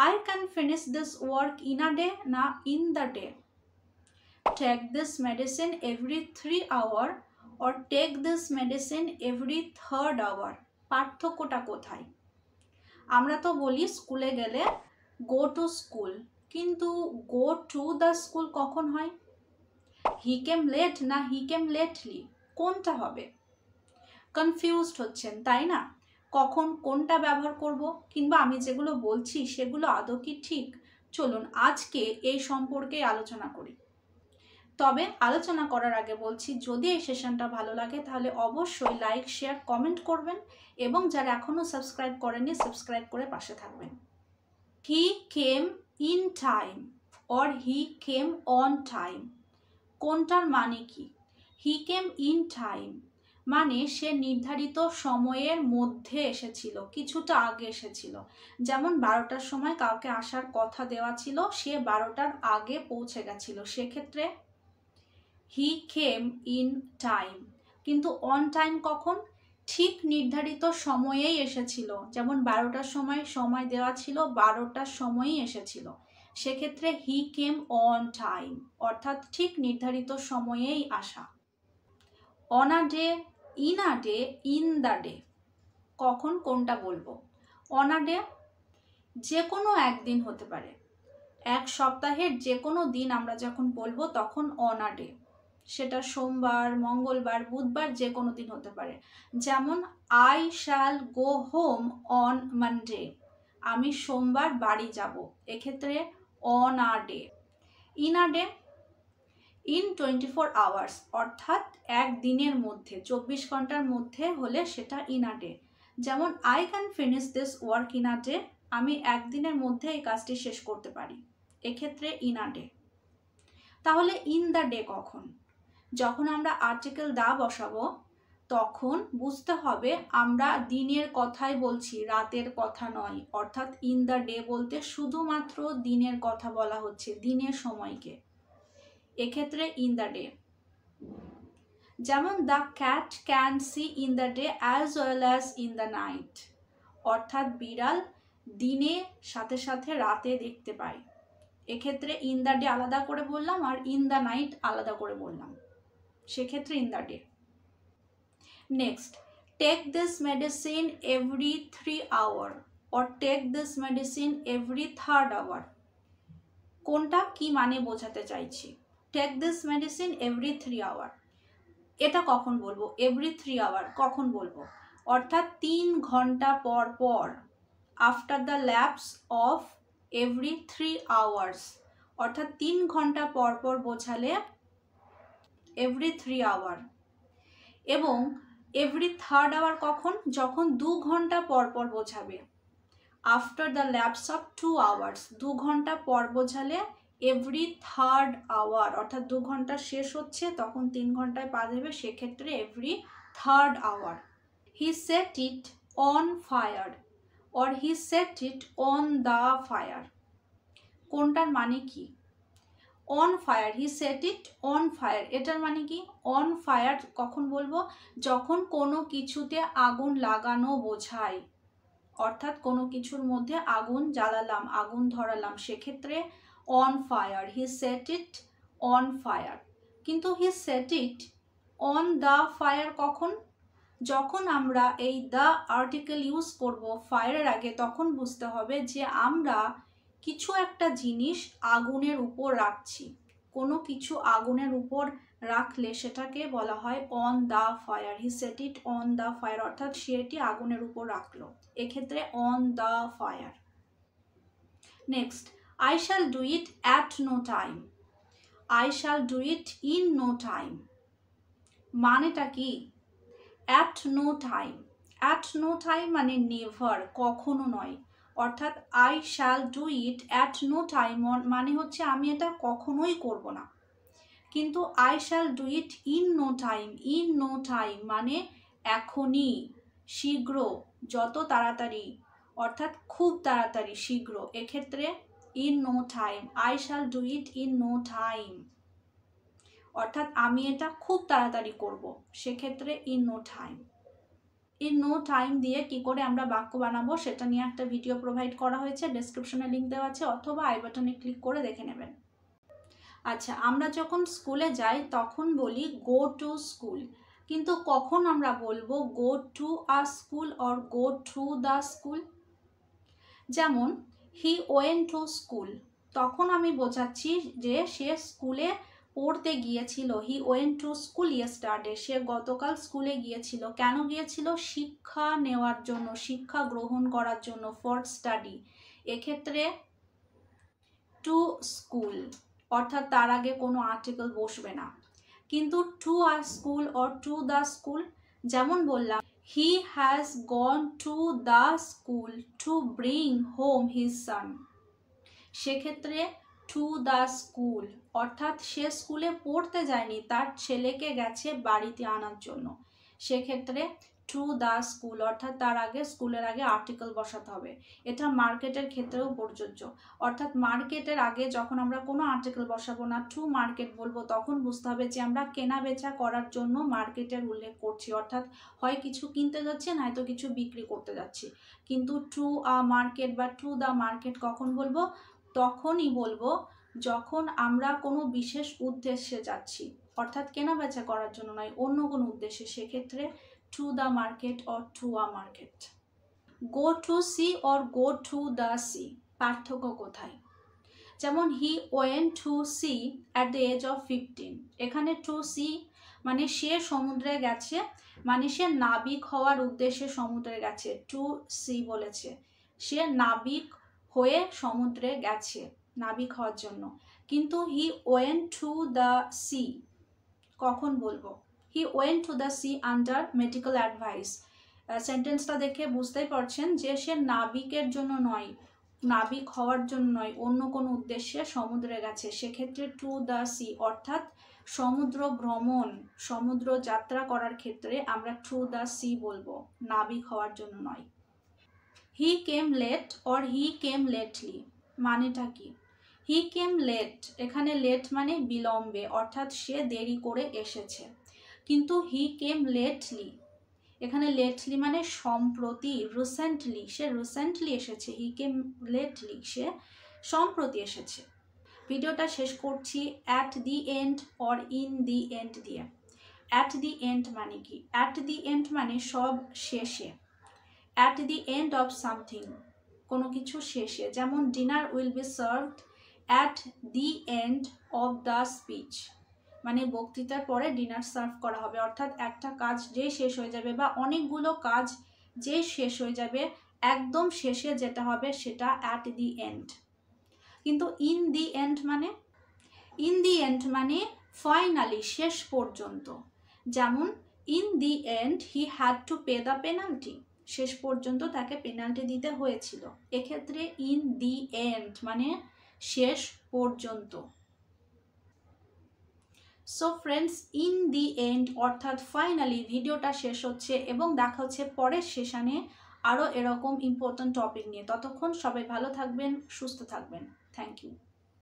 I can finish this work in a day, না in the day. Take this medicine every 3 hours or take this medicine every 3rd hour. পার্থক্যটা কোথায়? আমরা তো বলি স্কুলে গেলে go to school, কিন্তু go to the school কখন হয়? he came late না he came lately, কোনটা হবে? কনফিউজড হচ্ছেন তাই না? কখন কোনটা ব্যবহার করব, কিংবা আমি যেগুলো বলছি সেগুলো আদৌ কি ঠিক? চলুন আজকে এই সম্পর্কে আলোচনা করি। তবে আলোচনা করার আগে বলছি, যদি এই সেশনটা ভালো লাগে তাহলে অবশ্যই লাইক, শেয়ার, কমেন্ট করবেন এবং যারা এখনো সাবস্ক্রাইব করেননি সাবস্ক্রাইব করে পাশে থাকবেন। He came in time or he came on time, কোনটার মানে কি? হি কেম ইন টাইম মানে সে নির্ধারিত সময়ের মধ্যে এসেছিল, কিছুটা আগে এসেছিল। যেমন 12টার সময় কাউকে আসার কথা দেওয়া ছিল, সে 12টার আগে পৌঁছে গেছিল, সেক্ষেত্রে হি কেম ইন টাইম। কিন্তু অন টাইম কখন? ঠিক নির্ধারিত সময়েই এসেছিল, যেমন 12টার সময় দেওয়া ছিল, 12টার সময়ই এসেছিল, সেক্ষেত্রে হি কেম অন টাইম, অর্থাৎ ঠিক নির্ধারিত সময়েই আসা। On a day, in a day, in the day, কখন কোনটা বলবো? অন আ ডে যে কোনো একদিন হতে পারে, এক সপ্তাহের যে কোনো দিন আমরা যখন বলবো তখন অন আ ডে, সেটা সোমবার, মঙ্গলবার, বুধবার যে কোনো দিন হতে পারে। যেমন I shall go home on Monday, আমি সোমবার বাড়ি যাব, এক্ষেত্রে on a day. In a day, in 24 hours, অর্থাৎ এক দিনের মধ্যে, 24 ঘন্টার মধ্যে হলে সেটা ইন আ ডে। যেমন I can finish this work in a day, আমি একদিনের মধ্যে এই কাজটি শেষ করতে পারি, এক্ষেত্রে ইন আ ডে। তাহলে ইন দ্য ডে কখন? যখন আমরা আর্টিকেল দা বসাবো তখন বুঝতে হবে আমরা দিনের কথাই বলছি, রাতের কথা নয়, অর্থাৎ ইন দ্য ডে বলতে শুধুমাত্র দিনের কথা বলা হচ্ছে, দিনের সময়কে, এক্ষেত্রে ইন দ্য ডে। যেমন the cat can see in the day as well as in the night, অর্থাৎ বিড়াল দিনে সাথে সাথে রাতে দেখতে পায়, এক্ষেত্রে ইন দ্য ডে আলাদা করে বললাম আর ইন দ্য নাইট আলাদা করে বললাম, সেক্ষেত্রে in the day. Next, take this medicine every 3 hour or take this medicine every 3rd hour, কোনটা কি মানে বোঝাতে চাইছি? Take this medicine every 3 hour, এটা কখন বলবো? এভরি 3 আওয়ার কখন বলবো? অর্থাৎ 3 ঘন্টা পর পর, after the lapse of every 3 hours, অর্থাৎ 3 ঘন্টা পর পর বোঝালে এভরি 3 আওয়ার। এবং এভরি 3rd আওয়ার কখন? যখন 2 ঘন্টা পর পর বোঝাবে, after the lapse of 2 hours, 2 ঘন্টা পর বোঝালে এভরি 3rd আওয়ার, অর্থাৎ 2 ঘন্টা শেষ হচ্ছে তখন 3 ঘন্টায় পা দেবে, সেক্ষেত্রে every 3rd hour. He set it on fire or he set it on the fire, কোনটার মানে কি? On fire, he set it on fire, এটার মানে কি? অন ফায়ার কখন বলবো? যখন কোনো কিছুতে আগুন লাগানো বোঝায়, অর্থাৎ কোনো কিছুর মধ্যে আগুন জ্বালালাম, আগুন ধরালাম, সেক্ষেত্রে on fire, he set it on fire. কিন্তু he set it on the fire কখন? যখন আমরা এই দ্য আর্টিকেল ইউজ করব ফায়ারের আগে, তখন বুঝতে হবে যে আমরা কিছু একটা জিনিস আগুনের উপর রাখছি, কোনো কিছু আগুনের উপর রাখলে সেটাকে বলা হয় on the fire, he set it on the fire, অর্থাৎ সেটি আগুনের উপর রাখলো, এক্ষেত্রে on the fire. Next, I shall do it at no time, I shall do it in no time, মানেটা কি? At no time, at no time মানে never, কখনো নয়, অর্থাৎ I shall do it at no time মানে হচ্ছে আমি এটা কখনোই করব না। কিন্তু I shall do it in no time, in no time মানে এখনই, শীঘ্র, যত তাড়াতাড়ি, অর্থাৎ খুব তাড়াতাড়ি, শীঘ্র, এক্ষেত্রে in no time, I shall do it in no time, অর্থাৎ আমি এটা খুব তাড়াতাড়ি করব, সেক্ষেত্রে in no time. In no time দিয়ে কি করে আমরা বাক্য বানাবো সেটা নিয়ে একটা ভিডিও প্রোভাইড করা হয়েছে, ডেসক্রিপশনে লিঙ্ক দেওয়া আছে, অথবা আই বাটনে ক্লিক করে দেখে নেবেন। আচ্ছা, আমরা যখন স্কুলে যাই তখন বলি গো টু স্কুল, কিন্তু কখন আমরা বলবো go to a school or go to the school? যেমন হি ওয়েন্ট টু স্কুল, তখন আমি বোঝাচ্ছি যে সে স্কুলে পড়তে গিয়েছিল। He went to school yesterday, সে গতকাল স্কুলে গিয়েছিল। কেন গিয়েছিল? শিক্ষা নেওয়ার জন্য, শিক্ষা গ্রহণ করার জন্য, ফর স্টাডি। এক্ষেত্রে টু স্কুল অর্থাৎ তার আগে কোনো আর্টিকেল বসবে না। কিন্তু to a school or to the school, যেমন বললাম he has gone to the school to bring home his son, সেক্ষেত্রে টু দ্য স্কুল অর্থাৎ সে স্কুলে পড়তে যায়নি, তার ছেলেকে গেছে বাড়িতে আনার জন্য, সেক্ষেত্রে টু দ্য স্কুল অর্থাৎ তার আগে স্কুলের আগে আর্টিকেল বসাতে হবে। এটা মার্কেটের ক্ষেত্রেও প্রযোজ্য, অর্থাৎ মার্কেটের আগে যখন আমরা কোনো আর্টিকেল বসাবো না, টু মার্কেট বলবো, তখন বুঝতে হবে যে আমরা কেনা বেচা করার জন্য মার্কেটের উল্লেখ করছি, অর্থাৎ হয় কিছু কিনতে যাচ্ছি নয়তো কিছু বিক্রি করতে যাচ্ছি। কিন্তু টু আ মার্কেট বা টু দ্য মার্কেট কখন বলবো? তখনই বলবো যখন আমরা কোনো বিশেষ উদ্দেশ্যে যাচ্ছি, অর্থাৎ কেনা বেচা করার জন্য নয়, অন্য কোনো উদ্দেশ্যে, সেক্ষেত্রে to the market or to a market. Go to sea or go to the sea, পার্থক্য কোথায়? যেমন he went to sea at the age of 15, এখানে টু সি মানে সে সমুদ্রে গেছে, মানে সে নাবিক হওয়ার উদ্দেশ্যে সমুদ্রে গেছে, টু সি বলেছে, সে নাবিক হয়ে সমুদ্রে গেছে নাবিক হওয়ার জন্য। কিন্তু হি ওয়েন্ট টু দ্য সি কখন বলবো? হি went two the C under medical advice. সেন্টেন্সটা দেখে বুঝতেই পারছেন যে সে নাবিকের জন্য নয়, নাবিক হওয়ার জন্য নয়, অন্য কোনো উদ্দেশ্যে সমুদ্রে গেছে, সেক্ষেত্রে টু দ্য সি অর্থাৎ সমুদ্র ভ্রমণ, সমুদ্র যাত্রা করার ক্ষেত্রে আমরা টু দ্য সি বলবো, নাবিক হওয়ার জন্য নয়। He came late or he came lately, মানেটা কি? হি কেম লেট, এখানে লেট মানে বিলম্বে, অর্থাৎ সে দেরি করে এসেছে। কিন্তু হি কেম লেটলি, এখানে লেটলি মানে সম্প্রতি, রিসেন্টলি, সে রিসেন্টলি এসেছে। হি কেম লেটলি, সে সম্প্রতি এসেছে। ভিডিওটা শেষ করছি at the and or in the and দিয়ে। অ্যাট দি এন্ড মানে কি? অ্যাট দি এন্ড মানে সব শেষে, at the end of something, কোনো কিছু শেষে। যেমন dinner will be served at the end of the speech, মানে বক্তৃতার পরে ডিনার সার্ভ করা হবে, অর্থাৎ একটা কাজ যেই শেষ হয়ে যাবে বা অনেকগুলো কাজ যেই শেষ হয়ে যাবে, একদম শেষে যেটা হবে সেটা অ্যাট দি এন্ড। কিন্তু ইন দি এন্ড মানে? ইন দি এন্ড মানে ফাইনালি, শেষ পর্যন্ত। যেমন in the end he had to pay the penalty, শেষ পর্যন্ত তাকে পেনাল্টি দিতে হয়েছিল। এক্ষেত্রে ইন দি এন্ড মানে শেষ পর্যন্ত। So friends, in the and অর্থাৎ ফাইনালি ভিডিওটা শেষ হচ্ছে, এবং দেখা হচ্ছে পরের সেশনে আরও এরকম ইম্পর্ট্যান্ট টপিক নিয়ে। ততক্ষণ সবাই ভালো থাকবেন, সুস্থ থাকবেন। Thank you.